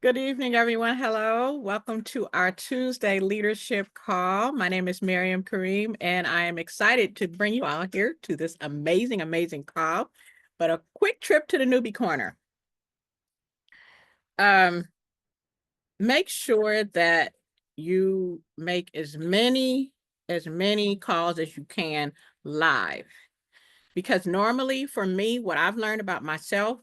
Good evening, everyone. Hello. Welcome to our Tuesday leadership call. My name is Miriam Kareem, and I am excited to bring you all here to this amazing call. But a quick trip to the newbie corner. Make sure that you make as many calls as you can live. Because normally for me, what I've learned about myself,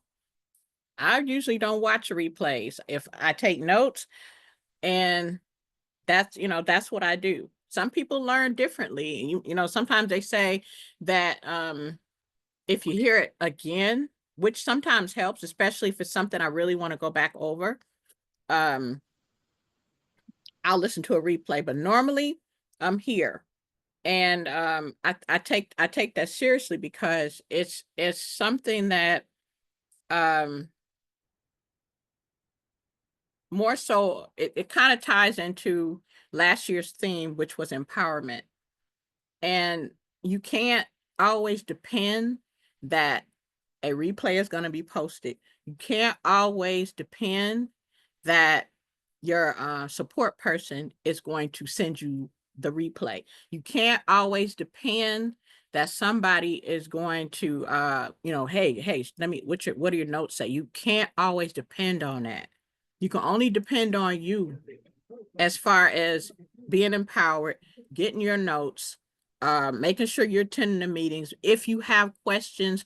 I usually don't watch the replays. If I take notes, and that's what I do. Some people learn differently. Sometimes they say that if you hear it again, which sometimes helps, especially if it's something I really want to go back over, um, I'll listen to a replay. But normally I'm here. And I take that seriously because it's something that more so it kind of ties into last year's theme, which was empowerment. And you can't always depend that a replay is going to be posted. You can't always depend that your support person is going to send you the replay. You can't always depend that somebody is going to, hey, what do your notes say? You can't always depend on that. You can only depend on you as far as being empowered, getting your notes, making sure you're attending the meetings. If you have questions,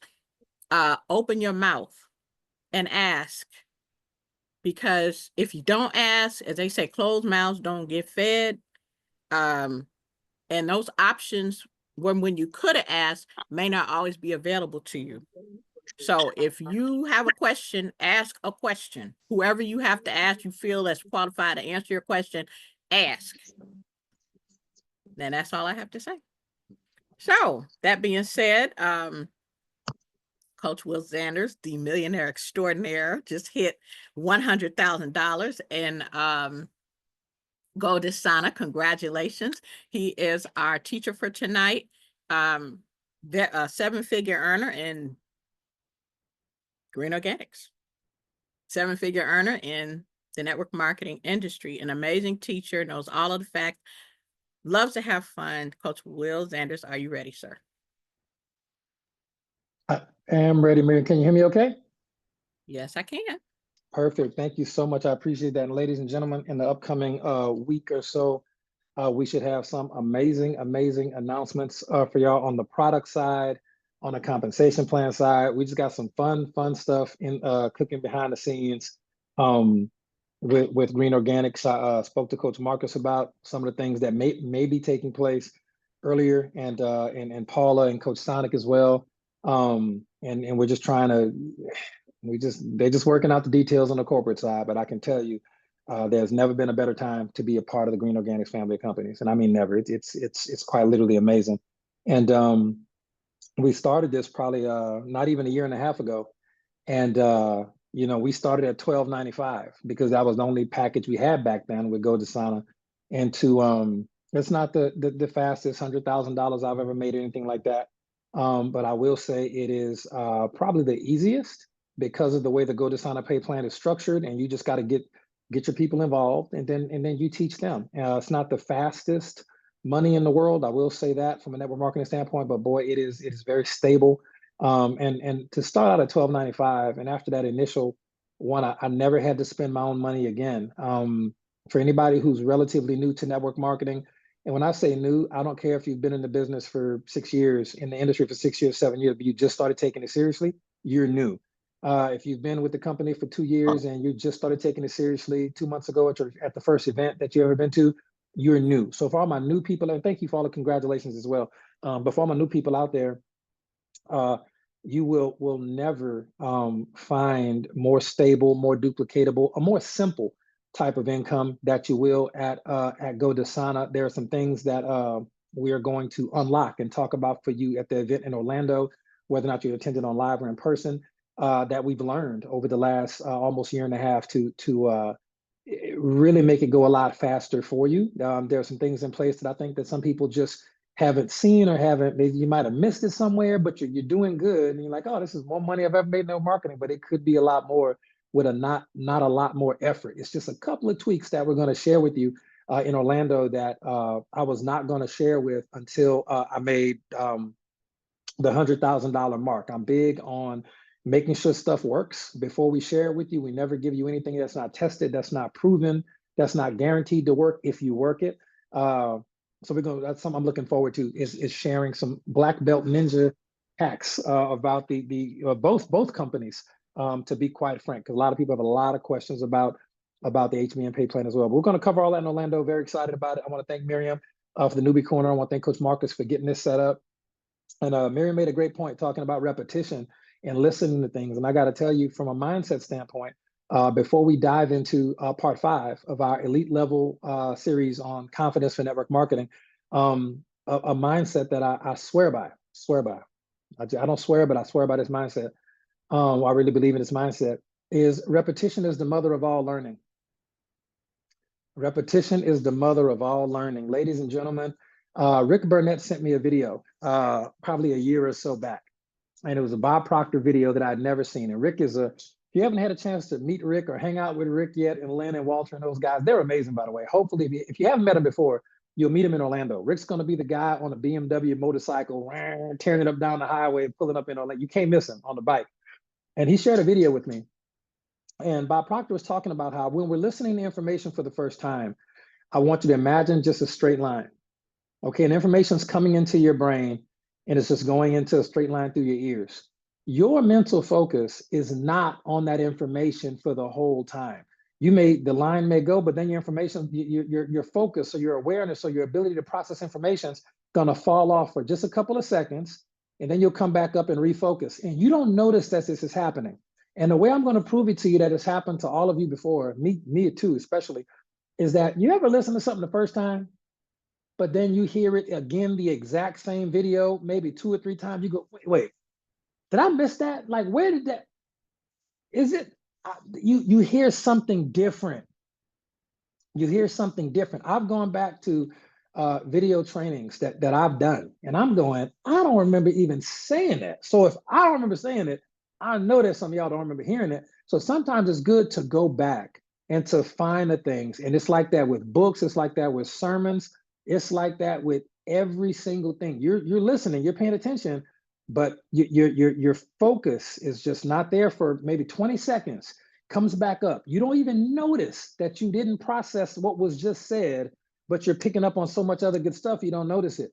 open your mouth and ask. Because if you don't ask, as they say, closed mouths don't get fed. And those options, when you could have asked, may not always be available to you. So if you have a question, ask a question. Whoever you have to ask, you feel that's qualified to answer your question, ask. Then that's all I have to say. So that being said, Coach Will Zanders, the millionaire extraordinaire, just hit $100,000 in Go Desana. Congratulations. He is our teacher for tonight. A seven-figure earner in green organics. Seven-figure earner in the network marketing industry. An amazing teacher, knows all of the facts, loves to have fun. Coach Will Zanders, are you ready, sir? I am ready, Miriam. Can you hear me okay? Yes, I can. Perfect. Thank you so much. I appreciate that. And ladies and gentlemen, in the upcoming week or so, we should have some amazing announcements for y'all on the product side, on the compensation plan side. We just got some fun stuff in cooking behind the scenes with Green Organics. I spoke to Coach Marcus about some of the things that may be taking place earlier, and Paula and Coach Sonic as well. And we're just trying to they're just working out the details on the corporate side, but I can tell you there's never been a better time to be a part of the Green Organics family of companies, and I mean never. It's quite literally amazing. And we started this probably not even a year and a half ago, and we started at $12.95 because that was the only package we had back then with Go Desana. And it's not the fastest $100,000 I've ever made or anything like that, but I will say it is probably the easiest because of the way the Go Desana pay plan is structured, and you just got to get your people involved, and then you teach them. It's not the fastest money in the world, I will say that from a network marketing standpoint, but boy, it is very stable. And to start out at $12.95, and after that initial one, I never had to spend my own money again. For anybody who's relatively new to network marketing, and when I say new, I don't care if you've been in the business for 6 years, in the industry for 6 years, 7 years, but you just started taking it seriously, you're new. If you've been with the company for 2 years and you just started taking it seriously 2 months ago at the first event that you ever been to, you're new. So for all my new people, and thank you for all the congratulations as well. But for all my new people out there, you will never find more stable, more duplicatable, a more simple type of income that you will at Go Desana. There are some things that we are going to unlock and talk about for you at the event in Orlando, whether or not you're attending on live or in person, that we've learned over the last almost year and a half to really make it go a lot faster for you. There are some things in place that I think that some people just haven't seen or haven't, maybe you might have missed it somewhere, but you're doing good. And you're like, oh, this is more money I've ever made in no marketing, but it could be a lot more with not a lot more effort. It's just a couple of tweaks that we're going to share with you in Orlando that I was not going to share with until I made the $100,000 mark. I'm big on making sure stuff works before we share it with you. We never give you anything that's not tested, that's not proven, that's not guaranteed to work if you work it. So that's something I'm looking forward to is sharing some black belt ninja hacks about the both companies, to be quite frank, because a lot of people have a lot of questions about the HBM pay plan as well. But we're going to cover all that in Orlando. Very excited about it. I want to thank Miriam for the newbie corner. I want to thank Coach Marcus for getting this set up. And Miriam made a great point talking about repetition and listening to things. And I got to tell you, from a mindset standpoint, before we dive into part 5 of our elite level series on confidence for network marketing, a mindset that I swear by. I don't swear, but I swear by this mindset. I really believe in this mindset is repetition is the mother of all learning. Repetition is the mother of all learning. Ladies and gentlemen, Rick Burnett sent me a video probably a year or so back. And it was a Bob Proctor video that I'd never seen. And Rick is if you haven't had a chance to meet Rick or hang out with Rick yet, and Lynn and Walter and those guys, they're amazing, by the way. Hopefully, if you haven't met him before, you'll meet him in Orlando. Rick's going to be the guy on a BMW motorcycle, tearing it up down the highway, pulling up in Orlando. You can't miss him on the bike. And he shared a video with me. And Bob Proctor was talking about how when we're listening to information for the first time, I want you to imagine just a straight line. Okay, and information's coming into your brain and it's just going into a straight line through your ears. Your mental focus is not on that information for the whole time. The line may go, but then your information, your focus or your awareness or your ability to process information is gonna fall off for just a couple of seconds, and then you'll come back up and refocus. And you don't notice that this is happening. And the way I'm gonna prove it to you that it's happened to all of you before, me too especially, is that you ever listen to something the first time, but then you hear it again, the exact same video, maybe 2 or 3 times, you go, wait, did I miss that? Like, where did that, is it, you hear something different. You hear something different. I've gone back to video trainings that I've done, and I'm going, I don't remember even saying that. So if I don't remember saying it, I know that some of y'all don't remember hearing it. So sometimes it's good to go back and to find the things. And it's like that with books. It's like that with sermons. It's like that with every single thing. You're listening, you're paying attention, but your focus is just not there for maybe 20 seconds, comes back up. You don't even notice that you didn't process what was just said, but you're picking up on so much other good stuff, you don't notice it.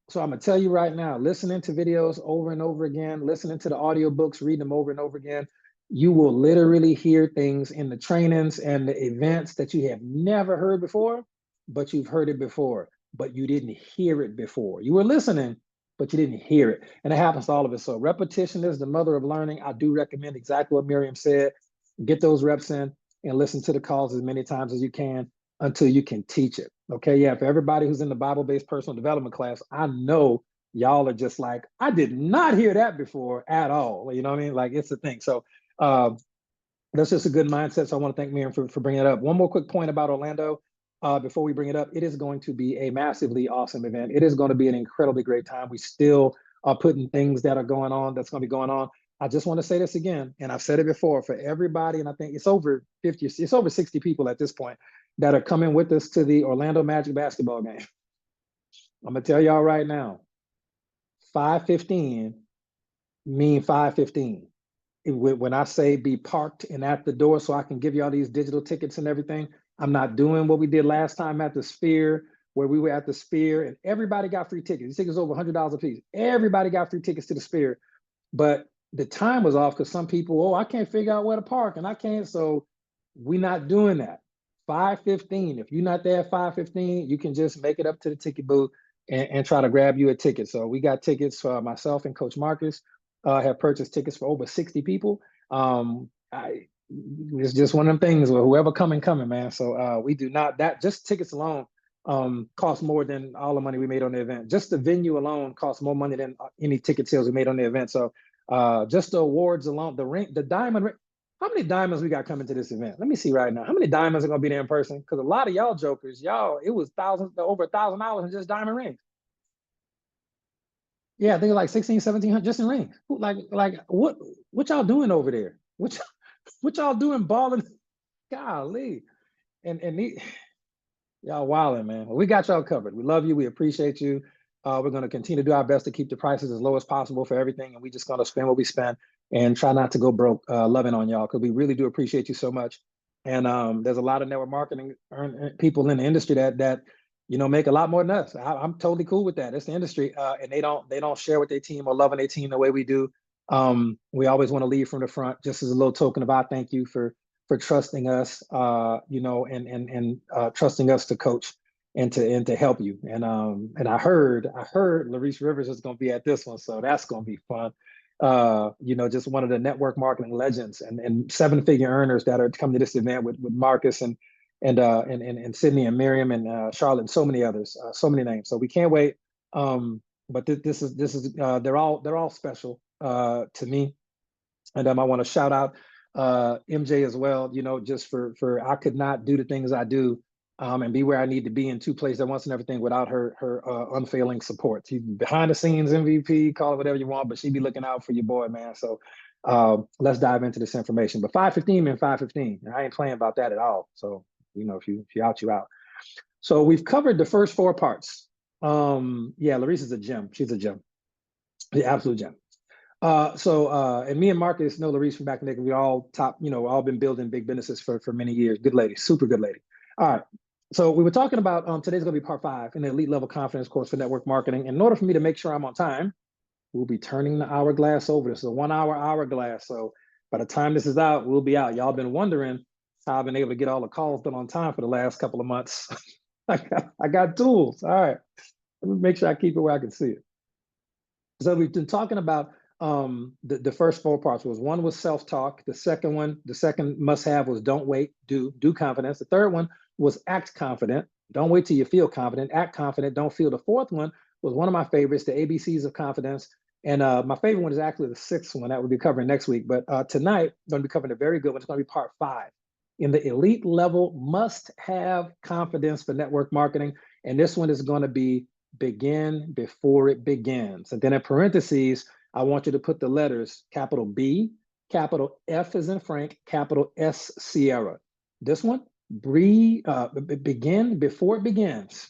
So I'm gonna tell you right now, listening to videos over and over again, listening to the audiobooks, reading them over and over again, you will literally hear things in the trainings and the events that you have never heard before, but you've heard it before, but you didn't hear it before. You were listening, but you didn't hear it. And it happens to all of us. So repetition is the mother of learning. I do recommend exactly what Miriam said. Get those reps in and listen to the calls as many times as you can until you can teach it. Okay, yeah, for everybody who's in the Bible-based personal development class, I know y'all are just like, I did not hear that before at all. You know what I mean? Like, it's a thing. So that's just a good mindset. So I want to thank Miriam for bringing it up. One more quick point about Orlando before we bring it up. It is going to be a massively awesome event. It is going to be an incredibly great time. We still are putting things that are going on, that's going to be going on. I just want to say this again, and I've said it before, for everybody, and I think it's over 50, it's over 60 people at this point that are coming with us to the Orlando Magic basketball game. I'm gonna tell y'all right now, 5:15 mean 5:15. When I say be parked and at the door so I can give y'all these digital tickets and everything, I'm not doing what we did last time at the Sphere, where we were at the Sphere and everybody got free tickets. These tickets over $100 a piece. Everybody got free tickets to the Sphere, but the time was off because some people, oh, I can't figure out where to park and I can't. So we're not doing that. 5:15. If you're not there at 5:15, you can just make it up to the ticket booth and try to grab you a ticket. So we got tickets for myself and Coach Marcus. Have purchased tickets for over 60 people. It's just one of them things where whoever coming, man. So we do not, that just tickets alone cost more than all the money we made on the event. Just the venue alone costs more money than any ticket sales we made on the event. So just the awards alone, the ring, the diamond ring. How many diamonds we got coming to this event? Let me see right now. How many diamonds are gonna be there in person? Because a lot of y'all jokers, it was over $1,000 in just diamond rings. Yeah, I think like 16, 1700 just in rings. Like what y'all doing over there? What y'all doing balling? Golly. Y'all wilding, man. Well, we got y'all covered. We love you. We appreciate you. We're going to continue to do our best to keep the prices as low as possible for everything. And we just going to spend what we spend and try not to go broke loving on y'all, because we really do appreciate you so much. And there's a lot of network marketing people in the industry that make a lot more than us. I'm totally cool with that. It's the industry, and they don't share with their team or loving their team the way we do. We always want to lead from the front, just as a little token of our thank you for trusting us, and trusting us to coach and to help you. And I heard Larice Rivers is going to be at this one, so that's going to be fun. Just one of the network marketing legends and 7-figure earners that are coming to this event with Marcus and Sydney and Miriam and Charlotte and so many others, so many names. So we can't wait. But this is they're all special to me. And I want to shout out MJ as well, just for I could not do the things I do and be where I need to be in 2 places at once and everything without her unfailing support. She's behind the scenes MVP, call it whatever you want, but she be looking out for your boy, man. So let's dive into this information. But 515 and 515, I ain't playing about that at all. So if you out, you out. So we've covered the first 4 parts. Larice is a gem. She's a gem, the absolute gem. And me and Marcus know Larice from back in the day. We all all been building big businesses for many years. Good lady, super good lady. All right. So we were talking about today's gonna be part 5 in the elite level confidence course for network marketing. In order for me to make sure I'm on time, we'll be turning the hourglass over. This is a 1-hour hourglass. So by the time this is out, we'll be out. Y'all been wondering how I've been able to get all the calls done on time for the last couple of months. I got tools. All right. Let me make sure I keep it where I can see it. So we've been talking about the first 4 parts. One was self-talk. The second must-have was don't wait, do confidence. The third one was act confident. Don't wait till you feel confident, act confident, don't feel. The fourth one was one of my favorites, the ABCs of confidence. And my favorite one is actually the 6th one that we'll be covering next week. But tonight, I'm going to be covering a very good one. It's going to be part 5 in the elite level must-have confidence for network marketing. And this one is going to be begin before it begins. And then in parentheses, I want you to put the letters capital B, capital F as in Frank, capital S Sierra. This one, begin before it begins.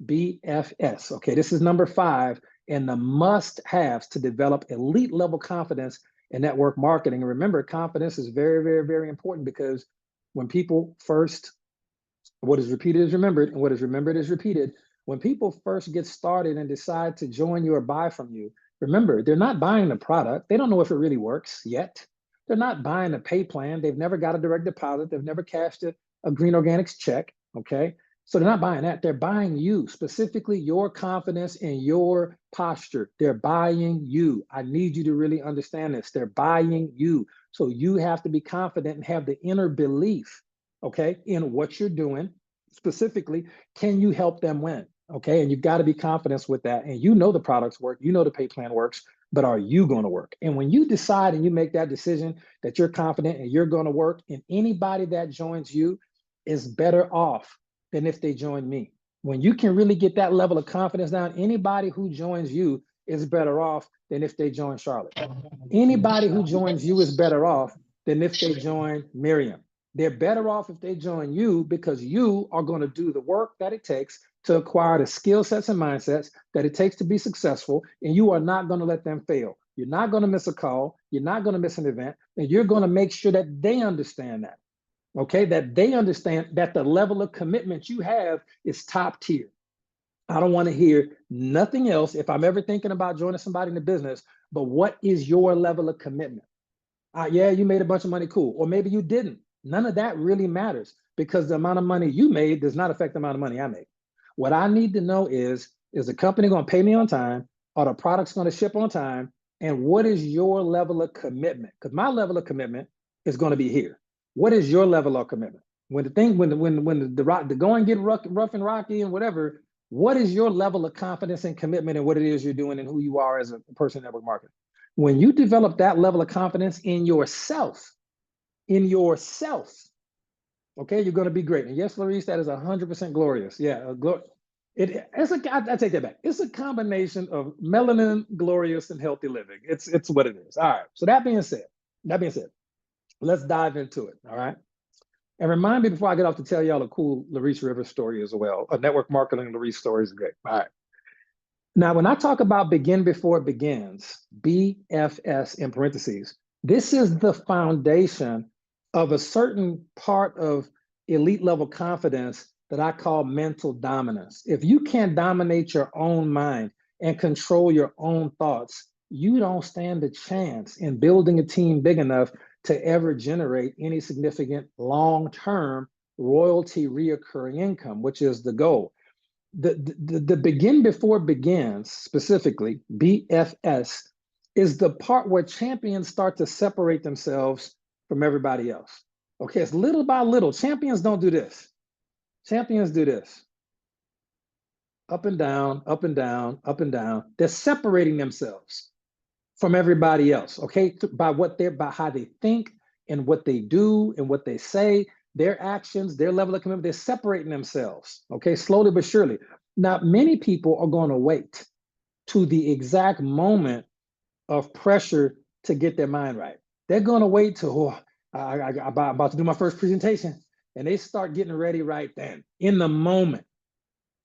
BFS. Okay, this is number 5 and the must-haves to develop elite level confidence in network marketing. And remember, confidence is very, very, very important, because when people first, what is repeated is remembered, and what is remembered is repeated. When people first get started and decide to join you or buy from you, remember, they're not buying the product. They don't know if it really works yet. They're not buying a pay plan. They've never got a direct deposit. They've never cashed a Green Organics check, okay? So they're not buying that. They're buying you, specifically your confidence and your posture. They're buying you. I need you to really understand this. They're buying you. So you have to be confident and have the inner belief, okay, in what you're doing. Specifically, can you help them win? Okay, and you've got to be confident with that. And the products work, the pay plan works, but are you going to work? And when you decide and you make that decision that you're confident and you're going to work, and anybody that joins you is better off than if they join me. When you can really get that level of confidence down, anybody who joins you is better off than if they join Charlotte. Anybody who joins you is better off than if they join Miriam. They're better off if they join you, because you are going to do the work that it takes to acquire the skill sets and mindsets that it takes to be successful, and you are not going to let them fail. You're not going to miss a call. You're not going to miss an event, and you're going to make sure that they understand that, okay? That they understand that the level of commitment you have is top tier. I don't want to hear nothing else if I'm ever thinking about joining somebody in the business, but what is your level of commitment? Yeah, you made a bunch of money, cool. Or maybe you didn't. None of that really matters, because the amount of money you made does not affect the amount of money I make. What I need to know is the company going to pay me on time? Are the products going to ship on time? And what is your level of commitment? Because my level of commitment is going to be here. What is your level of commitment? When the going get rough and rocky and whatever, what is your level of confidence and commitment in what it is you're doing and who you are as a person in network marketing? When you develop that level of confidence in yourself, okay, you're going to be great. And yes, Larice, that is 100% glorious. Yeah, I take that back. It's a combination of melanin, glorious, and healthy living. It's what it is. All right. So that being said, let's dive into it, all right? And remind me before I get off to tell y'all a cool Larice Rivers story as well. A network marketing Larice story is great. All right. Now, when I talk about begin before it begins, BFS in parentheses, this is the foundation of a certain part of elite level confidence that I call mental dominance. If you can't dominate your own mind and control your own thoughts, you don't stand a chance in building a team big enough to ever generate any significant long-term royalty reoccurring income, which is the goal. The begin before begins, specifically BFS, is the part where champions start to separate themselves from everybody else. Okay, it's little by little. Champions don't do this. Champions do this. Up and down, up and down, up and down. They're separating themselves from everybody else, okay? By how they think and what they do and what they say, their actions, their level of commitment, they're separating themselves, okay? Slowly but surely. Now, many people are going to wait to the exact moment of pressure to get their mind right. They're going to wait till, I'm about to do my first presentation, and they start getting ready right then, in the moment.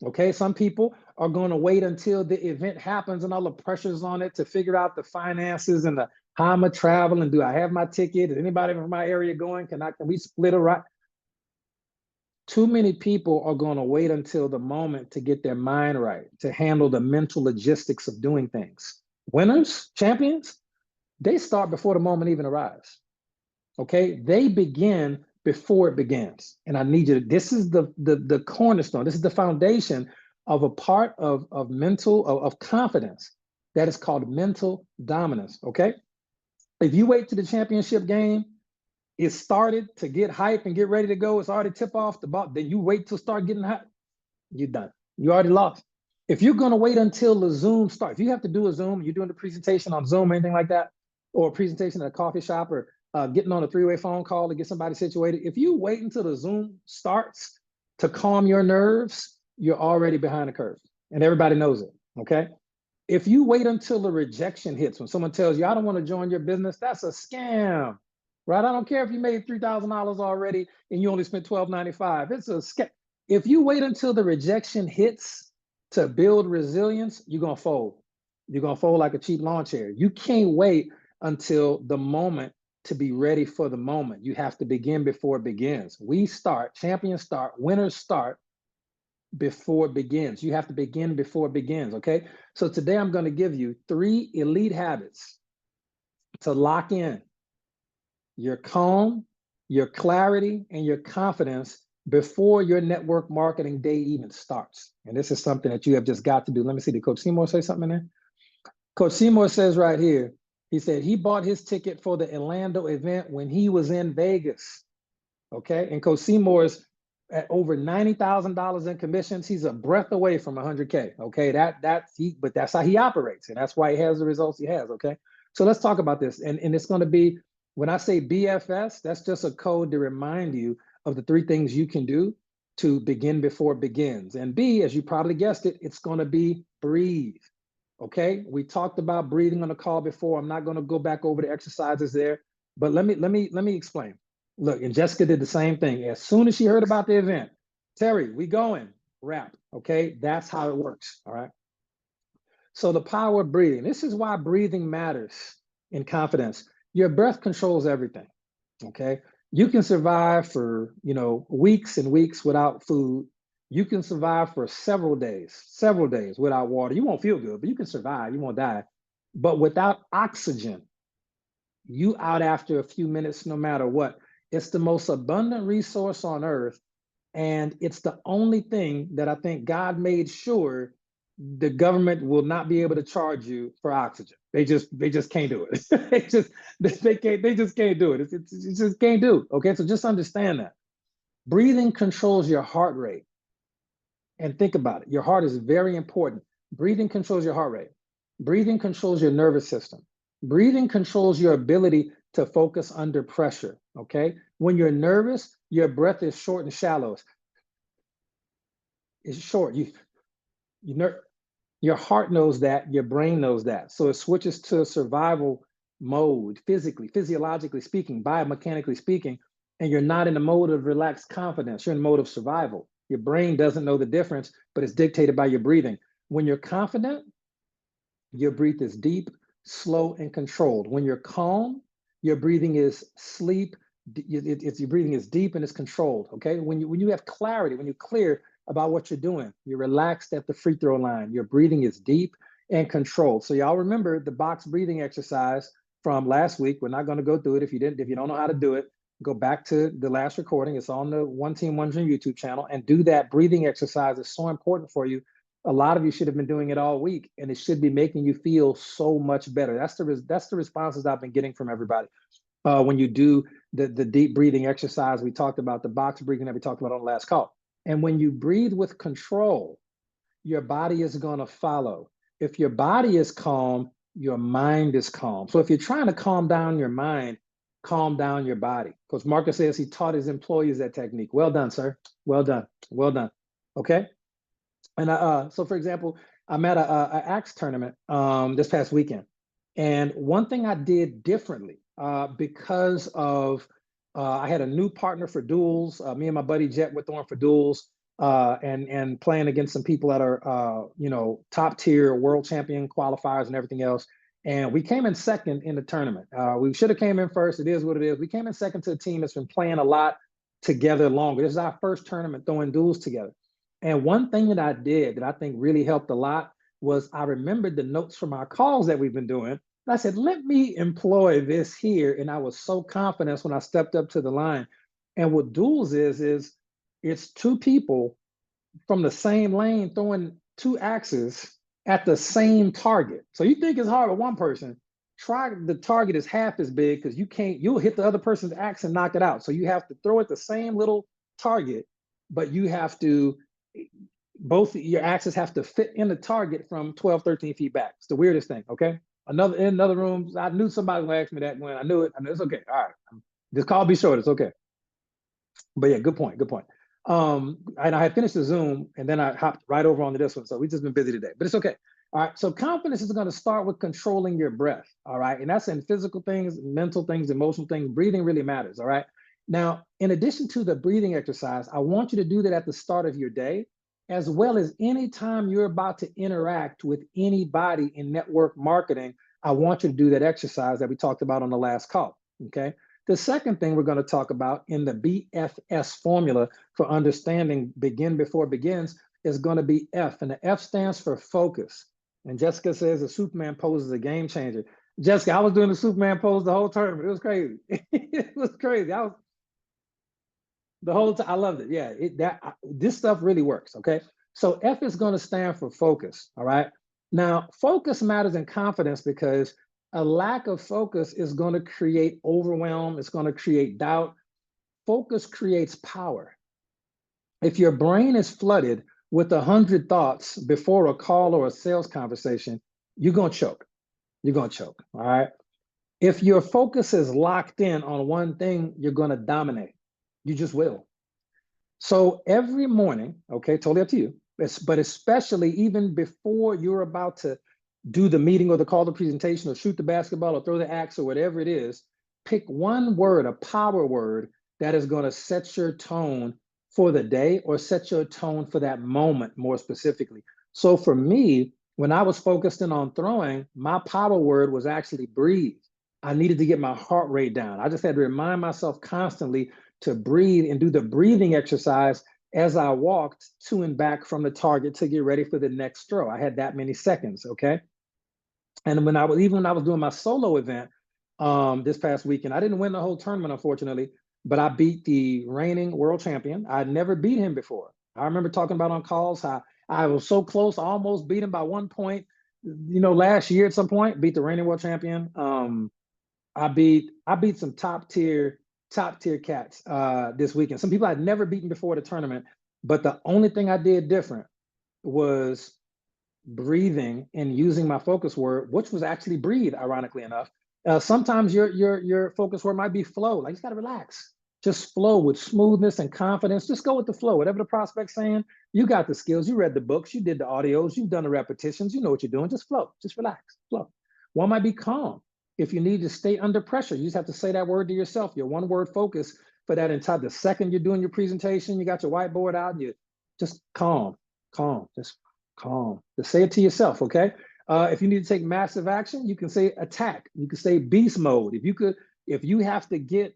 Okay, some people are going to wait until the event happens and all the pressures on it to figure out the finances and the how I'm gonna travel and do I have my ticket? Is anybody from my area going? Can we split a ride? Too many people are going to wait until the moment to get their mind right, to handle the mental logistics of doing things. Winners, champions, they start before the moment even arrives. Okay, they begin before it begins. And I need you to, this is the cornerstone, this is the foundation of a part of confidence that is called mental dominance, okay? If you wait to the championship game, it started to get hype and get ready to go, it's already tip off the ball, then you wait to start getting hot, you're done. You already lost. If you're gonna wait until the Zoom starts, if you have to do a Zoom, you're doing the presentation on Zoom, anything like that, or a presentation at a coffee shop, or getting on a three-way phone call to get somebody situated. If you wait until the Zoom starts to calm your nerves, you're already behind the curve, and everybody knows it, okay? If you wait until the rejection hits, when someone tells you, I don't want to join your business, that's a scam, right? I don't care if you made $3,000 already and you only spent $1,295. It's a scam. If you wait until the rejection hits to build resilience, you're going to fold. You're going to fold like a cheap lawn chair. You can't wait until the moment to be ready for the moment. You have to begin before it begins. We start, champions start, winners start before it begins. You have to begin before it begins, okay? So today I'm going to give you 3 elite habits to lock in your calm, your clarity, and your confidence before your network marketing day even starts. And this is something that you have just got to do. Let me see, did Coach Seymour say something in there? Coach Seymour says right here, he said he bought his ticket for the Orlando event when he was in Vegas, okay? And Coach Seymour's at over $90,000 in commissions. He's a breath away from 100K, okay? But that's how he operates, and that's why he has the results he has, okay? So let's talk about this, and it's gonna be, when I say BFS, that's just a code to remind you of the 3 things you can do to begin before it begins. And B, as you probably guessed it, it's gonna be breathe. Okay, we talked about breathing on the call before. I'm not going to go back over the exercises there, but let me explain. Look, and Jessica did the same thing. As soon as she heard about the event, Terry, we going, wrap. Okay, that's how it works. All right. So the power of breathing. This is why breathing matters in confidence. Your breath controls everything. Okay, you can survive for weeks and weeks without food. You can survive for several days without water. You won't feel good, but you can survive. You won't die. But without oxygen, you out after a few minutes, no matter what. It's the most abundant resource on earth. And it's the only thing that I think God made sure the government will not be able to charge you for oxygen. They just can't do it. they just can't do it. It just can't do it. Okay, so just understand that. Breathing controls your heart rate. And think about it. Your heart is very important. Breathing controls your heart rate. Breathing controls your nervous system. Breathing controls your ability to focus under pressure, okay? When you're nervous, your breath is short and shallow. It's short. Your heart knows that, your brain knows that. So it switches to survival mode, physiologically speaking, biomechanically speaking, and you're not in the mode of relaxed confidence. You're in the mode of survival. Your brain doesn't know the difference, but it's dictated by your breathing. When you're confident, your breath is deep, slow, and controlled. When you're calm, your breathing is sleep. Your breathing is deep and it's controlled. Okay. When you have clarity, when you're clear about what you're doing, you're relaxed at the free throw line. Your breathing is deep and controlled. So y'all remember the box breathing exercise from last week. We're not going to go through it. If you don't know how to do it, go back to the last recording. It's on the One Team One Dream YouTube channel, and do that breathing exercise. It's so important for you. A lot of you should have been doing it all week, and it should be making you feel so much better. That's the responses I've been getting from everybody. When you do the deep breathing exercise, we talked about the box breathing that we talked about on the last call. And when you breathe with control, your body is going to follow. If your body is calm, your mind is calm. So if you're trying to calm down your mind, calm down your body. Because Marcus says he taught his employees that technique. Well done, sir. Well done. Well done. Okay. And so, for example, I'm at a axe tournament this past weekend, and one thing I did differently because of I had a new partner for duels. Me and my buddy Jet were throwing for duels and playing against some people that are top tier world champion qualifiers and everything else. And we came in second in the tournament. We should have came in first. It is what it is. We came in second to a team that's been playing a lot together longer. This is our first tournament throwing duels together. And one thing that I did that I think really helped a lot was I remembered the notes from our calls that we've been doing. And I said, let me employ this here. And I was so confident when I stepped up to the line. And what duels is it's two people from the same lane throwing two axes at the same target. So you think it's hard with one person. Try the target is half as big, because you'll hit the other person's axe and knock it out. So you have to throw at the same little target, but you have to both your axes have to fit in the target from 12, 13 feet back. It's the weirdest thing. Okay. In another room, I knew somebody was gonna ask me that when I knew it. I mean, it's okay. All right. This call be short. It's okay. But yeah, good point. Good point. And I had finished the Zoom and then I hopped right over onto this one. So we've just been busy today, but it's okay. All right. So confidence is going to start with controlling your breath. All right. And that's in physical things, mental things, emotional things. Breathing really matters. All right. Now, in addition to the breathing exercise, I want you to do that at the start of your day, as well as anytime you're about to interact with anybody in network marketing. I want you to do that exercise that we talked about on the last call. Okay. The second thing we're going to talk about in the BFS formula for understanding begin before begins is going to be F, and the F stands for focus. And Jessica says the Superman pose is a game changer. Jessica, I was doing the Superman pose the whole tournament. It was crazy. It was crazy. The whole time. I loved it. Yeah, this stuff really works. Okay. So F is going to stand for focus. All right. Now, focus matters in confidence because a lack of focus is going to create overwhelm. It's going to create doubt. Focus creates power. If your brain is flooded with 100 thoughts before a call or a sales conversation, you're going to choke. You're going to choke. All right. If your focus is locked in on one thing, you're going to dominate. You just will. So every morning, okay, totally up to you, but especially even before you're about to do the meeting or the call, the presentation, or shoot the basketball or throw the axe or whatever it is, pick one word, a power word that is going to set your tone for the day or set your tone for that moment more specifically. So for me, when I was focused in on throwing, my power word was actually breathe. I needed to get my heart rate down. I just had to remind myself constantly to breathe and do the breathing exercise as I walked to and back from the target to get ready for the next throw. I had that many seconds, okay? And when I was doing my solo event this past weekend, I didn't win the whole tournament, unfortunately, but I beat the reigning world champion. I'd never beat him before. I remember talking about on calls how I was so close, I almost beat him by 1 point. Last year at some point, beat the reigning world champion. I beat some top tier cats this weekend. Some people I'd never beaten before the tournament, but the only thing I did different was breathing and using my focus word, which was actually breathe, ironically enough. Sometimes your focus word might be flow. Like, you just gotta relax. Just flow with smoothness and confidence. Just go with the flow. Whatever the prospect's saying, you got the skills, you read the books, you did the audios, you've done the repetitions, you know what you're doing. Just flow, just relax, flow. One might be calm. If you need to stay under pressure, you just have to say that word to yourself, your one word focus for that entire, the second you're doing your presentation, you got your whiteboard out, and you just calm, just calm. Just say it to yourself, okay? If you need to take massive action, you can say attack. You can say beast mode. If you have to get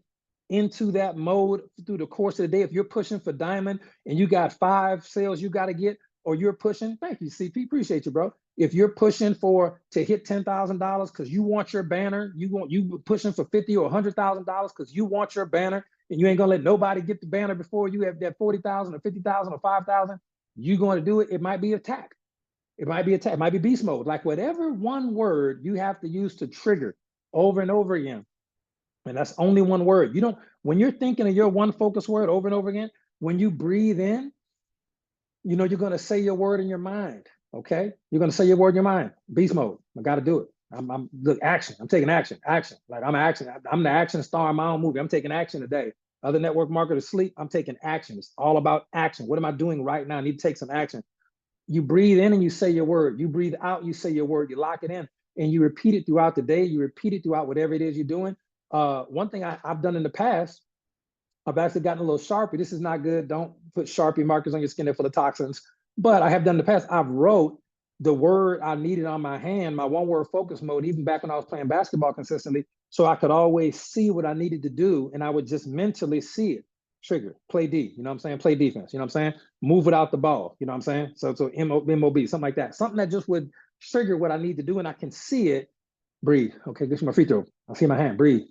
into that mode through the course of the day, if you're pushing for diamond and you got 5 sales you got to get, or you're pushing, thank you, CP, appreciate you, bro. If you're pushing to hit $10,000 because you want your banner, you pushing for $50,000 or $100,000 because you want your banner, and you ain't gonna let nobody get the banner before you have that 40,000 or 50,000 or 5,000, you're going to do it. It might be attack. It might be attack. It might be beast mode. Like whatever one word you have to use to trigger over and over again. And that's only one word. When you're thinking of your one focus word over and over again, when you breathe in, you're going to say your word in your mind. Okay. You're going to say your word in your mind. Beast mode. I got to do it. Look, action. I'm taking action. Like I'm the action star in my own movie. I'm taking action today. Other network marketers sleep. I'm taking action. It's all about action. What am I doing right now? I need to take some action. You breathe in and you say your word. You breathe out, you say your word. You lock it in and you repeat it throughout the day. You repeat it throughout whatever it is you're doing. One thing I've done in the past, I've actually gotten a little Sharpie. This is not good. Don't put Sharpie markers on your skin. They're full of toxins. But I have done in the past, I've wrote the word I needed on my hand, my one word focus mode, even back when I was playing basketball consistently, so I could always see what I needed to do. And I would just mentally see it. Trigger, play D, you know what I'm saying? Play defense, you know what I'm saying? Move without the ball, you know what I'm saying? So MOB, something like that. Something that just would trigger what I need to do and I can see it. Breathe. Okay, this is my free throw. I see my hand. Breathe.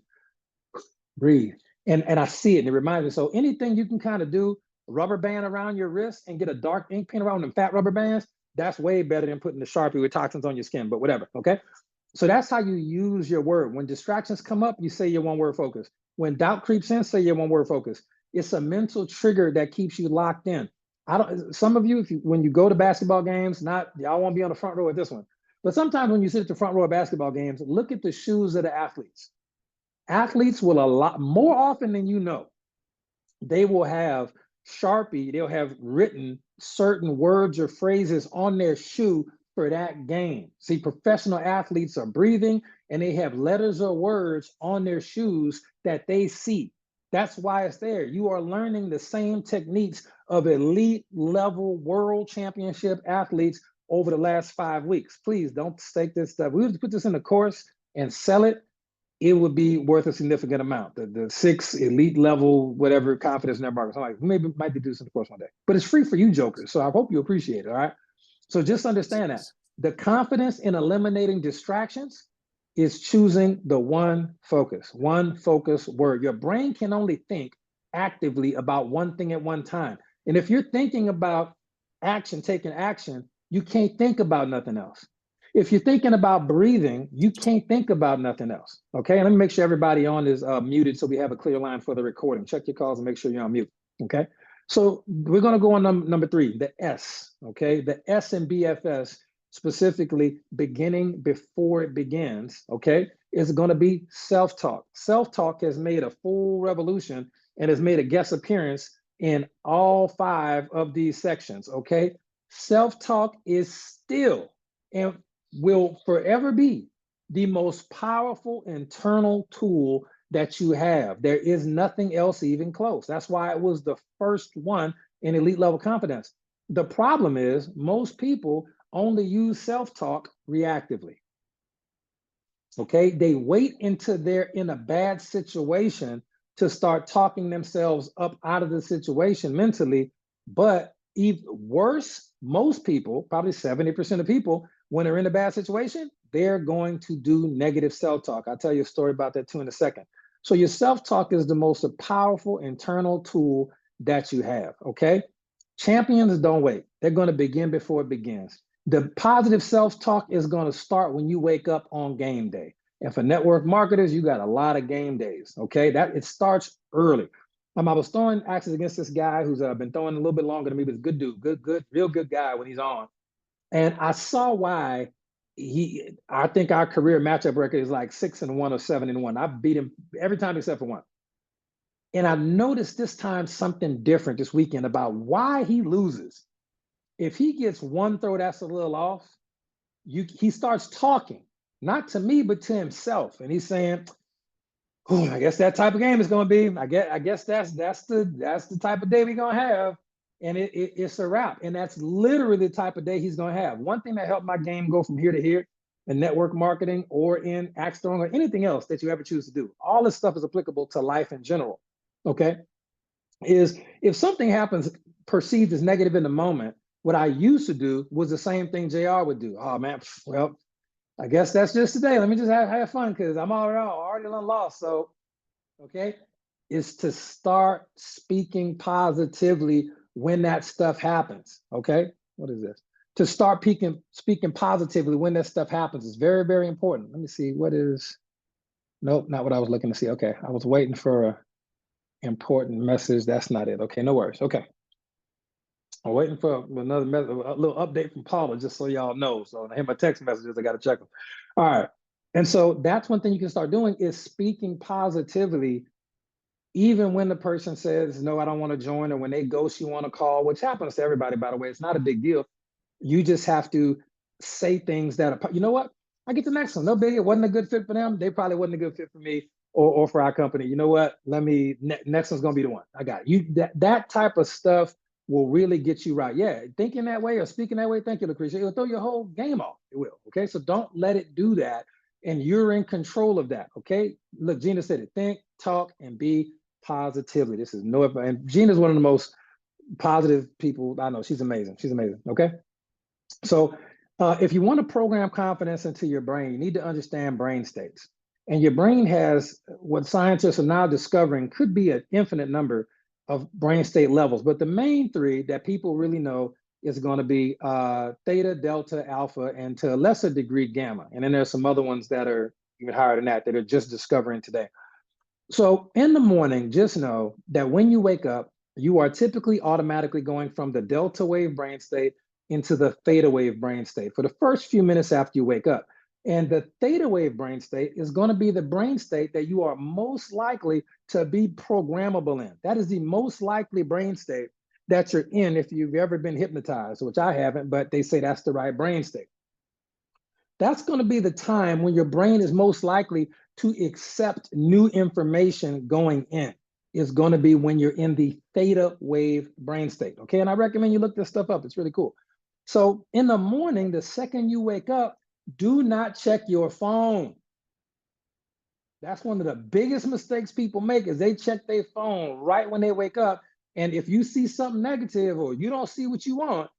And I see it and it reminds me. So anything you can kind of do, rubber band around your wrist and get a dark ink pen around them fat rubber bands, that's way better than putting the Sharpie with toxins on your skin, but whatever, okay? So that's how you use your word. When distractions come up, you say your one word focus. When doubt creeps in, say your one word focus. It's a mental trigger that keeps you locked in. Some of you, when you go to basketball games, y'all won't be on the front row at this one, but sometimes when you sit at the front row of basketball games, look at the shoes of the athletes. Athletes will, a lot more often than you know, they will have Sharpie, they'll have written certain words or phrases on their shoe for that game. See, professional athletes are breathing and they have letters or words on their shoes that they see. That's why it's there. You are learning the same techniques of elite level world championship athletes over the last 5 weeks. Please don't stake this stuff. We would put this in the course and sell it. It would be worth a significant amount. The 6 elite level, whatever, confidence in their market. So like, maybe might be do this in the course one day, but it's free for you jokers. So I hope you appreciate it. All right. So just understand that the confidence in eliminating distractions is choosing the one focus word. Your brain can only think actively about one thing at one time. And if you're thinking about taking action, you can't think about nothing else. If you're thinking about breathing, you can't think about nothing else. Okay, let me make sure everybody on is muted so we have a clear line for the recording. Check your calls and make sure you're on mute. Okay, so we're going to go on number 3, the S. Okay, the S in BFS, specifically beginning before it begins, okay, is going to be self-talk. Self-talk has made a full revolution and has made a guest appearance in all 5 of these sections, okay? Self-talk is still and will forever be the most powerful internal tool that you have. There is nothing else even close. That's why it was the first one in elite level confidence. The problem is most people only use self-talk reactively. Okay, they wait until they're in a bad situation to start talking themselves up out of the situation mentally. But even worse, most people, probably 70% of people, when they're in a bad situation, they're going to do negative self-talk. I'll tell you a story about that too in a second. So your self-talk is the most powerful internal tool that you have, okay? Champions don't wait. They're going to begin before it begins. The positive self-talk is going to start when you wake up on game day. And for network marketers, you got a lot of game days, okay? That it starts early. I was throwing axes against this guy who's been throwing a little bit longer than me, but he's a good dude, real good guy when he's on. And I saw why I think our career matchup record is like 6-1 or 7-1. I beat him every time except for one. And I noticed this time something different this weekend about why he loses. If he gets one throw that's a little off, he starts talking. not to me, but to himself. And he's saying, oh, I guess that type of game is going to be. I guess that's the type of day we're going to have, and it's a wrap. And that's literally the type of day he's going to have. One thing that helped my game go from here to here in network marketing or in Axstrong or anything else that you ever choose to do, all this stuff is applicable to life in general. Okay, is if something happens perceived as negative in the moment, what I used to do was the same thing JR would do. Oh man, well, I guess that's just today. Let me just have fun because I'm already lost. So, okay, is to start speaking positively when that stuff happens. Okay, what is this? To start speaking positively when that stuff happens is very, very important. Let me see what is. Nope, not what I was looking to see. Okay, I was waiting for a important message. That's not it. Okay, no worries. Okay. I'm waiting for another message, a little update from Paula, just so y'all know. So I hit my text messages, I got to check them. All right. And so that's one thing you can start doing is speaking positively, even when the person says, no, I don't want to join, or when they ghost you on a call, which happens to everybody, by the way. It's not a big deal. You just have to say things that are, you know what? I get the next one. No big, it wasn't a good fit for them. They probably wasn't a good fit for me or for our company. You know what? Next one's going to be the one. I got it. That type of stuff will really get you right. Yeah, thinking that way or speaking that way, thank you, Lucretia. It'll throw your whole game off. It will. Okay, so don't let it do that. And you're in control of that. Okay, look, Gina said it. Think, talk, and be positively. This is no, and Gina's one of the most positive people I know. She's amazing. She's amazing. Okay, so if you want to program confidence into your brain, you need to understand brain states. And your brain has what scientists are now discovering could be an infinite number of brain state levels. But the main three that people really know is going to be theta, delta, alpha, and to a lesser degree, gamma. And then there's some other ones that are even higher than that are just discovering today. So in the morning, just know that when you wake up, you are typically automatically going from the delta wave brain state into the theta wave brain state for the first few minutes after you wake up. And the theta wave brain state is going to be the brain state that you are most likely to be programmable in. That is the most likely brain state that you're in if you've ever been hypnotized, which I haven't, but they say that's the right brain state. That's going to be the time when your brain is most likely to accept new information going in. Is going to be when you're in the theta wave brain state. Okay, and I recommend you look this stuff up. It's really cool. So in the morning, the second you wake up, do not check your phone. That's one of the biggest mistakes people make is they check their phone right when they wake up. And if you see something negative or you don't see what you want,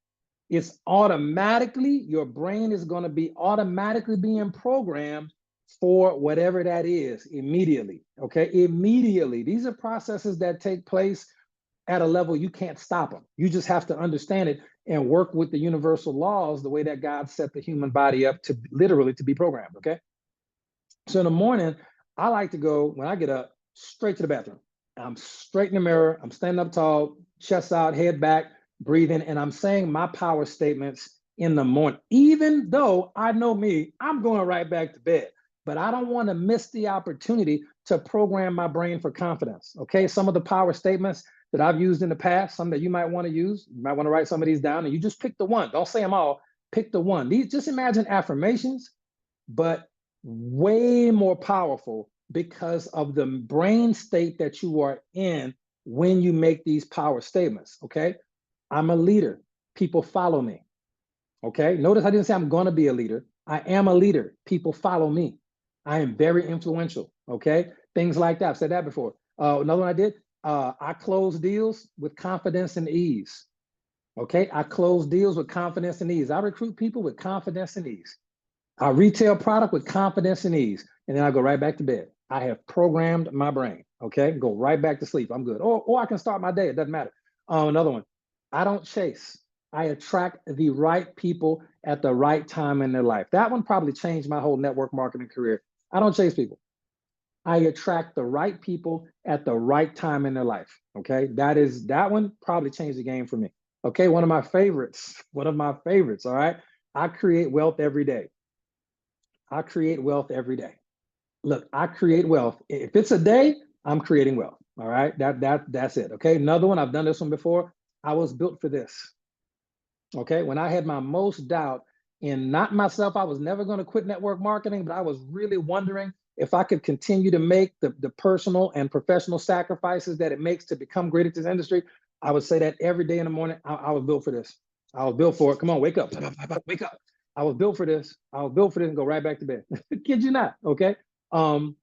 it's automatically, your brain is going to be automatically being programmed for whatever that is immediately. Okay, immediately. These are processes that take place at a level you can't stop them. You just have to understand it and work with the universal laws, the way that God set the human body up to literally to be programmed. Okay, so in the morning, I like to go when I get up straight to the bathroom. I'm straight in the mirror. I'm standing up tall, chest out, head back, breathing, and I'm saying my power statements in the morning. Even though I know me, I'm going right back to bed. But I don't want to miss the opportunity to program my brain for confidence. Okay, some of the power statements that I've used in the past, some that you might want to use, you might want to write some of these down, and you just pick the one. Don't say them all. Pick the one. These, just imagine affirmations, but way more powerful because of the brain state that you are in when you make these power statements. Okay, I'm a leader. People follow me. Okay, notice I didn't say I'm going to be a leader. I am a leader. People follow me. I am very influential. Okay, things like that. I've said that before. Another one I did, I close deals with confidence and ease. Okay, I close deals with confidence and ease. I recruit people with confidence and ease. I retail product with confidence and ease. And then I go right back to bed. I have programmed my brain. Okay, go right back to sleep. I'm good. Or I can start my day. It doesn't matter. Another one, I don't chase. I attract the right people at the right time in their life. That one probably changed my whole network marketing career. I don't chase people. I attract the right people at the right time in their life. Okay, that one probably changed the game for me. Okay, one of my favorites. All right, I create wealth every day. I create wealth every day. Look, I create wealth. If it's a day, I'm creating wealth. All right, that's it. Okay, another one. I've done this one before. I was built for this. Okay, when I had my most doubt And not myself, I was never going to quit network marketing, but I was really wondering if I could continue to make the personal and professional sacrifices that it makes to become great at this industry. I would say that every day in the morning. I was built for this. I was built for it. Come on, wake up, wake up. I was built for this. I was built for this and go right back to bed. Kid you not, okay?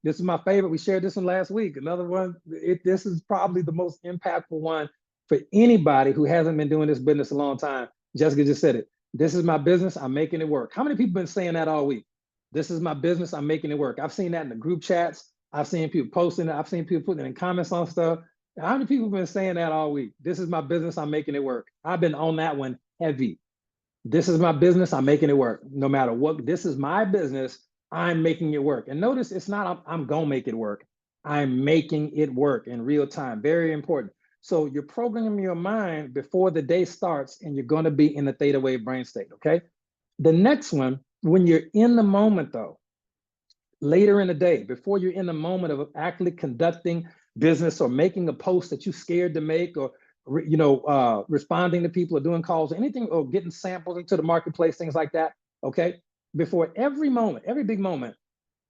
This is my favorite. We shared this one last week. Another one, this is probably the most impactful one for anybody who hasn't been doing this business a long time. Jessica just said it. This is my business. I'm making it work. How many people been saying that all week? This is my business. I'm making it work. I've seen that in the group chats. I've seen people posting it. I've seen people putting it in comments on stuff. How many people have been saying that all week? This is my business. I'm making it work. I've been on that one heavy. This is my business. I'm making it work. No matter what, this is my business. I'm making it work. And notice it's not, I'm going to make it work. I'm making it work in real time. Very important. So you're programming your mind before the day starts, and you're going to be in the theta wave brain state. Okay. The next one, when you're in the moment, though, later in the day, before you're in the moment of actually conducting business or making a post that you're scared to make, or responding to people or doing calls, anything, or getting samples into the marketplace, things like that. Okay. Before every moment, every big moment,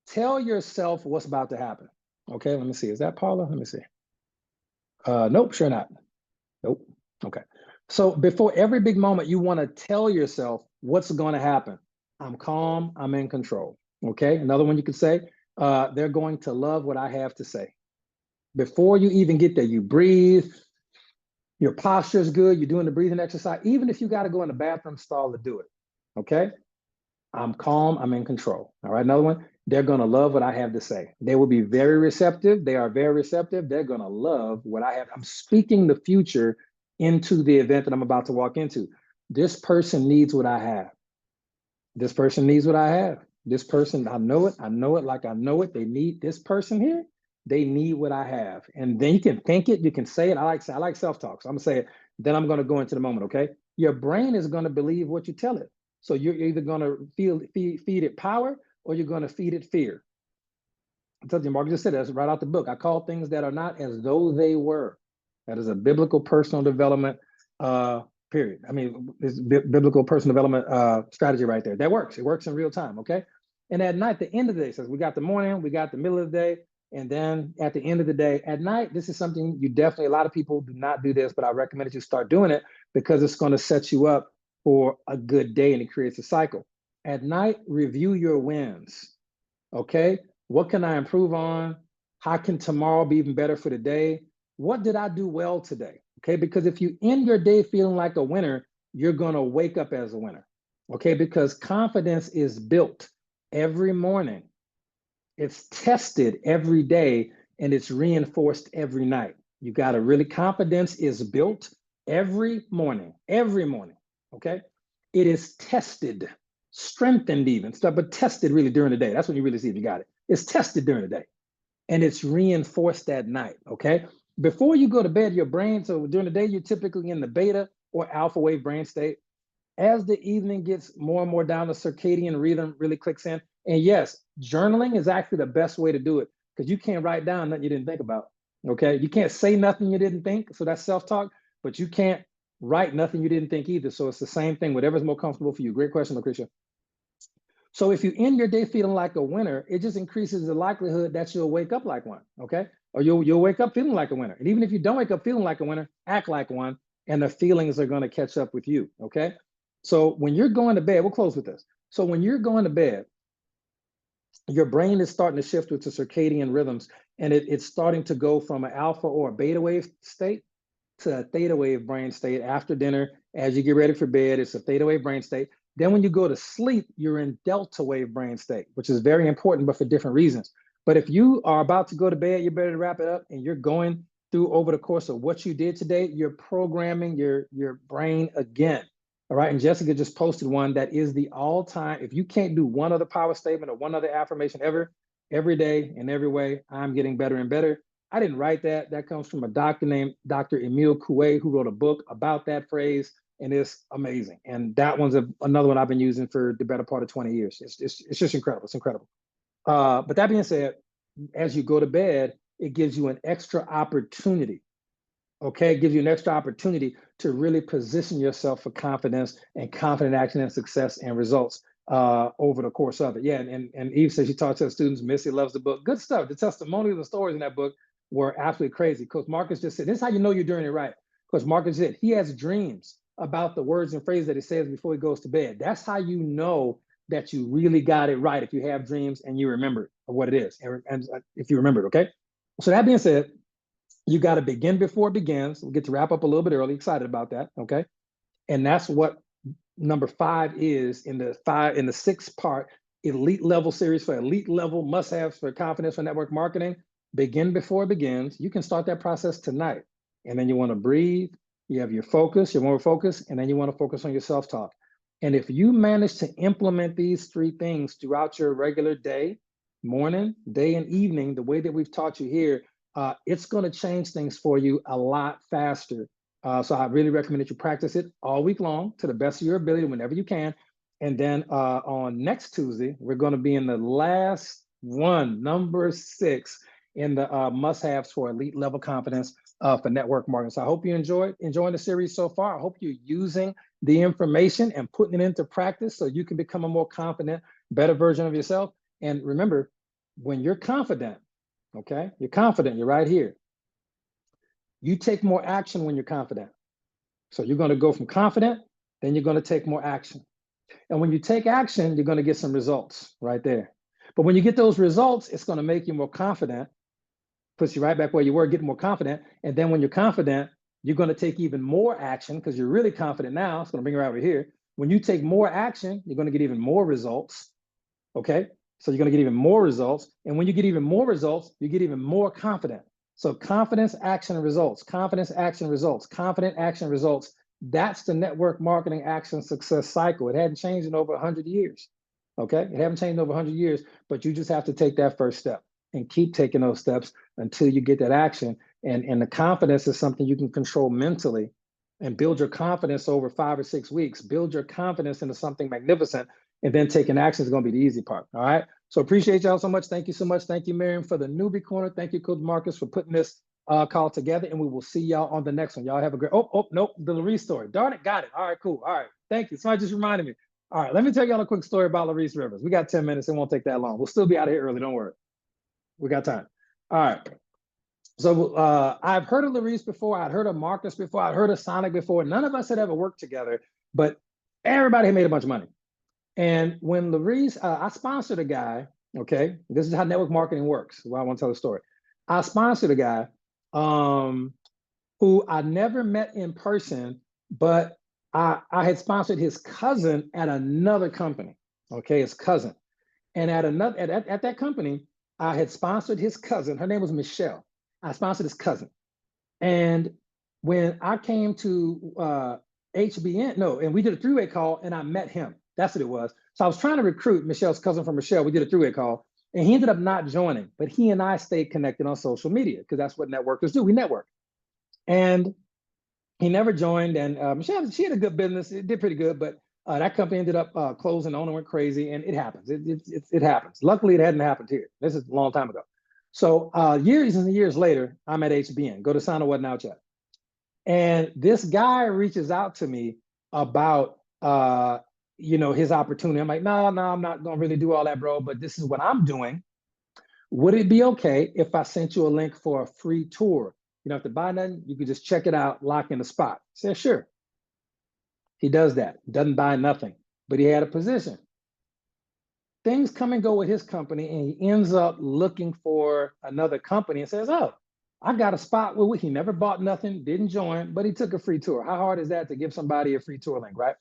tell yourself what's about to happen. Okay. Let me see. Is that Paula? Let me see. Nope, sure not. Nope. Okay. So before every big moment, you want to tell yourself what's going to happen. I'm calm. I'm in control. Okay. Another one you could say, they're going to love what I have to say. Before you even get there, you breathe. Your posture is good. You're doing the breathing exercise. Even if you got to go in the bathroom stall to do it. Okay. I'm calm. I'm in control. All right. Another one. They're going to love what I have to say. They will be very receptive. They are very receptive. They're going to love what I have. I'm speaking the future into the event that I'm about to walk into. This person needs what I have. This person needs what I have. This person, I know it. I know it like I know it. They need this person here. They need what I have. And then you can think it. You can say it. I like self-talk. So I'm going to say it. Then I'm going to go into the moment. Okay. Your brain is going to believe what you tell it. So you're either going to feed it power, or you're going to feed it fear. I told you, Mark just said that's right out the book. I call things that are not as though they were. That is a biblical personal development period. I mean, it's biblical personal development strategy right there. That works. It works in real time. Okay. And at night, the end of the day says we got the morning, we got the middle of the day, and then at the end of the day, at night, this is something you definitely, a lot of people do not do this, but I recommend that you start doing it because it's going to set you up for a good day, and it creates a cycle. At night, review your wins. Okay. What can I improve on? How can tomorrow be even better for the day? What did I do well today? Okay. Because if you end your day feeling like a winner, you're going to wake up as a winner. Okay. Because confidence is built every morning, it's tested every day, and it's reinforced every night. You got to really, confidence is built every morning, every morning. Okay. It is tested, strengthened even stuff, but tested really during the day. That's when you really see if you got it. It's tested during the day, and it's reinforced at night. Okay. Before you go to bed, your brain, so during the day, you're typically in the beta or alpha wave brain state. As the evening gets more and more down, the circadian rhythm really clicks in. And yes, journaling is actually the best way to do it, because you can't write down nothing you didn't think about. Okay. You can't say nothing you didn't think. So that's self-talk, but you can't write nothing you didn't think either. So it's the same thing, whatever's more comfortable for you. Great question, Lucretia. So if you end your day feeling like a winner, it just increases the likelihood that you'll wake up like one. Okay. Or you'll wake up feeling like a winner. And even if you don't wake up feeling like a winner, act like one, and the feelings are going to catch up with you. Okay. So when you're going to bed, we'll close with this. So when you're going to bed, your brain is starting to shift with the circadian rhythms, and it's starting to go from an alpha or a beta wave state to a theta wave brain state after dinner. As you get ready for bed, it's a theta wave brain state. Then when you go to sleep, you're in delta wave brain state, which is very important, but for different reasons. But if you are about to go to bed, you're better to wrap it up, and you're going through over the course of what you did today, you're programming your brain again. All right. And Jessica just posted one that is the all-time. If you can't do one other power statement or one other affirmation ever, every day in every way, I'm getting better and better. I didn't write that. That comes from a doctor named Dr. Emile Coué, who wrote a book about that phrase, and it's amazing. And that one's another one I've been using for the better part of 20 years. It's just incredible. It's incredible. But that being said, as you go to bed, it gives you an extra opportunity Okay, it gives you an extra opportunity to really position yourself for confidence and confident action and success and results over the course of it. Yeah, and Eve says she talks to the students. Missy loves the book. Good stuff. The testimonials and stories in that book were absolutely crazy. Coach Marcus just said, this is how you know you're doing it right. Coach Marcus said he has dreams about the words and phrases that he says before he goes to bed. That's how you know that you really got it right, if you have dreams and you remember what it is, and if you remember it, okay? So that being said, you got to begin before it begins. We'll get to wrap up a little bit early. Excited about that. Okay. And that's what number 5 is in the 6-part elite level series for elite level must-haves for confidence for network marketing. Begin before it begins. You can start that process tonight. And then you want to breathe. You have your focus, your more focus, and then you want to focus on your self-talk. And if you manage to implement these 3 things throughout your regular day, morning, day, and evening, the way that we've taught you here, it's going to change things for you a lot faster. So I really recommend that you practice it all week long to the best of your ability, whenever you can. And then on next Tuesday, we're going to be in the last one, number 6, in the must-haves for elite level confidence for network marketing. So I hope you enjoying the series so far. I hope you're using the information and putting it into practice so you can become a more confident, better version of yourself. And remember, when you're confident, okay, you're confident, you're right here. You take more action when you're confident. So you're going to go from confident, then you're going to take more action. And when you take action, you're going to get some results right there. But when you get those results, it's going to make you more confident, puts you right back where you were, getting more confident. And then when you're confident, you're going to take even more action because you're really confident now. It's going to bring you right over here. When you take more action, you're going to get even more results. Okay. So you're going to get even more results. And when you get even more results, you get even more confident. So confidence, action, results, confidence, action, results, confident, action, results. That's the network marketing action success cycle. It hadn't changed in over 100 years. Okay. It hasn't changed in over 100 years, but you just have to take that first step and keep taking those steps until you get that action. And the confidence is something you can control mentally and build your confidence over 5 or 6 weeks. Build your confidence into something magnificent, and then taking action is going to be the easy part. All right. So appreciate y'all so much. Thank you so much. Thank you, Miriam, for the newbie corner. Thank you, Coach Marcus, for putting this call together. And we will see y'all on the next one. Y'all have a great, nope, the Larice story. Darn it, got it. All right, cool. All right. Thank you. Somebody just reminded me. All right, let me tell y'all a quick story about Larice Rivers. We got 10 minutes. It won't take that long. We'll still be out of here early. Don't worry. We got time. All right. So I've heard of Larice before. I'd heard of Marcus before. I'd heard of Sonic before. None of us had ever worked together, but everybody had made a bunch of money. And when Larice, I sponsored a guy, okay? This is how network marketing works. Well, I want to tell the story. I sponsored a guy who I never met in person, but I had sponsored his cousin at another company, okay? His cousin. And at that company, I had sponsored his cousin. Her name was Michelle. I sponsored his cousin. And when I came to HBN, and we did a 3-way call and I met him. That's what it was. So I was trying to recruit Michelle's cousin from Michelle. We did a 3-way call and he ended up not joining, but he and I stayed connected on social media because that's what networkers do. We network. And he never joined. And Michelle, she had a good business. It did pretty good, but that company ended up closing. The owner went crazy, and it happens. It happens. Luckily, it hadn't happened here. This is a long time ago. So years and years later, I'm at HBN. Go to Sign Up What Now chat. And this guy reaches out to me about his opportunity. I'm like, no, I'm not gonna really do all that, bro. But this is what I'm doing. Would it be okay if I sent you a link for a free tour? You don't have to buy nothing. You can just check it out, lock in the spot. I said, sure. He does that. Doesn't buy nothing, but he had a position. Things come and go with his company, and he ends up looking for another company and says, oh, I got a spot where he never bought nothing, didn't join, but he took a free tour. How hard is that to give somebody a free tour link, right?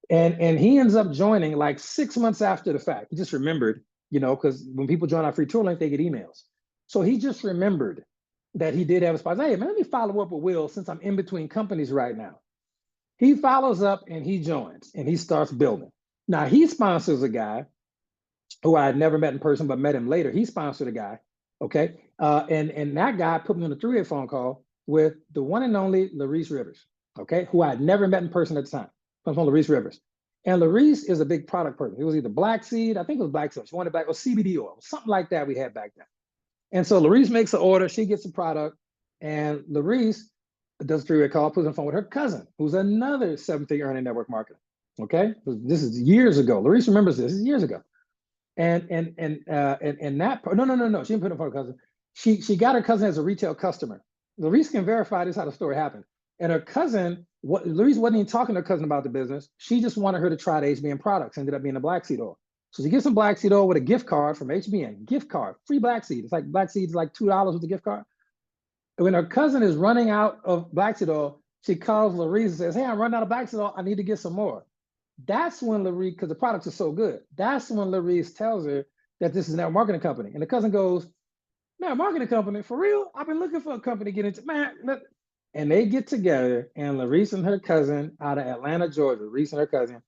And he ends up joining like 6 months after the fact. He just remembered, because when people join our free tour link, they get emails. So he just remembered that he did have a spot. Hey, man, let me follow up with Will since I'm in between companies right now. He follows up and he joins and he starts building. Now he sponsors a guy who I had never met in person, but met him later. He sponsored a guy, okay? And that guy put me on a 3-way phone call with the one and only Larice Rivers, okay? Who I had never met in person at the time. Comes from Larice Rivers. And Larice is a big product person. It was either Black Seed, I think it was Black Seed. She wanted back, or CBD oil, something like that we had back then. And so Larice makes an order, she gets the product, and Larice does a three-way call, puts on the phone with her cousin, who's another seven-figure earning network marketer. Okay, this is years ago. Larissa remembers this. This is years ago. And that no, she didn't put it in front of her cousin. She got her cousin as a retail customer. Larissa can verify this how the story happened. And her cousin, Larissa wasn't even talking to her cousin about the business. She just wanted her to try the HBN products. Ended up being a black seed oil. So she gets some black seed oil with a gift card from HBN. Gift card, free black seed. It's like black seeds like $2 with the gift card. And when her cousin is running out of black seed oil, she calls Larissa and says, "Hey, I'm running out of black seed oil. I need to get some more." That's when Larissa, because the products are so good, that's when Larissa tells her that this is a network marketing company. And the cousin goes, "Man, marketing company, for real? I've been looking for a company to get into, man." And they get together, and Larissa and her cousin out of Atlanta, Georgia, Larissa and her cousin,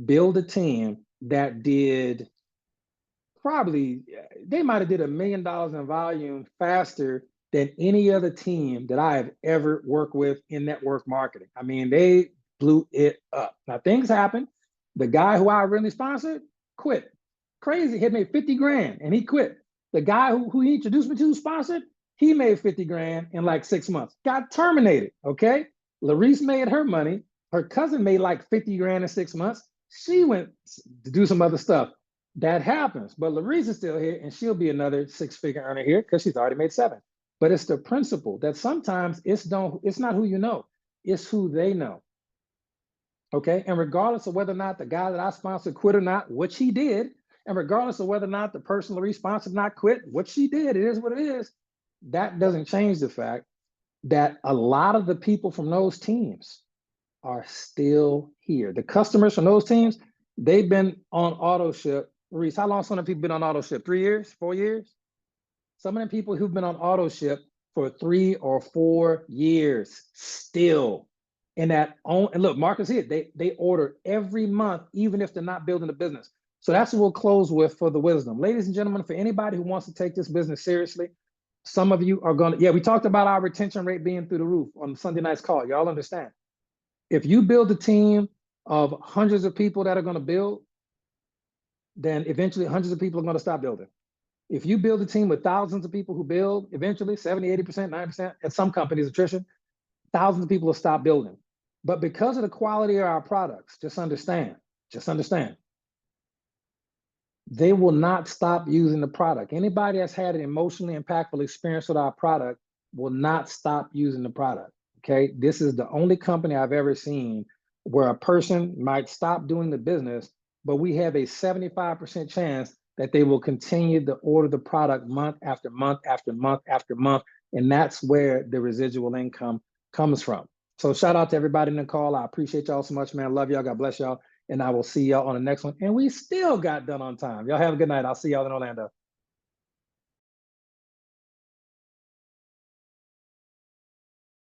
build a team that did probably, they might have did $1 million in volume faster than any other team that I have ever worked with in network marketing. I mean, they blew it up. Now things happen. The guy who I really sponsored quit. Crazy, he had made 50 grand and he quit. The guy who he introduced me to, sponsored, he made 50 grand in like 6 months, got terminated, okay? Larissa made her money. Her cousin made like 50 grand in 6 months. She went to do some other stuff. That happens, but Larissa's still here and she'll be another six-figure earner here because she's already made 7. But it's the principle that sometimes it's not who you know, it's who they know. Okay, and regardless of whether or not the guy that I sponsored quit or not, which he did, and regardless of whether or not the person Larissa sponsored not quit, which she did, it is what it is, that doesn't change the fact that a lot of the people from those teams are still here. The customers from those teams, they've been on auto ship. Larissa, how long some of the people been on auto ship? 3 years, 4 years? Some of the people who've been on auto ship for 3 or 4 years still. And look, Marcus here, they order every month, even if they're not building a business. So that's what we'll close with for the wisdom. Ladies and gentlemen, for anybody who wants to take this business seriously, some of you are going to, we talked about our retention rate being through the roof on Sunday night's call. Y'all understand. If you build a team of hundreds of people that are going to build, then eventually hundreds of people are going to stop building. If you build a team with thousands of people who build, eventually 70, 80%, 90%, at some companies, attrition, thousands of people will stop building. But because of the quality of our products, just understand, they will not stop using the product. Anybody that's had an emotionally impactful experience with our product will not stop using the product, okay? This is the only company I've ever seen where a person might stop doing the business, but we have a 75% chance that they will continue to order the product month after month after month after month. And that's where the residual income comes from. So shout out to everybody in the call. I appreciate y'all so much, man. Love y'all. God bless y'all. And I will see y'all on the next one. And we still got done on time. Y'all have a good night. I'll see y'all in Orlando.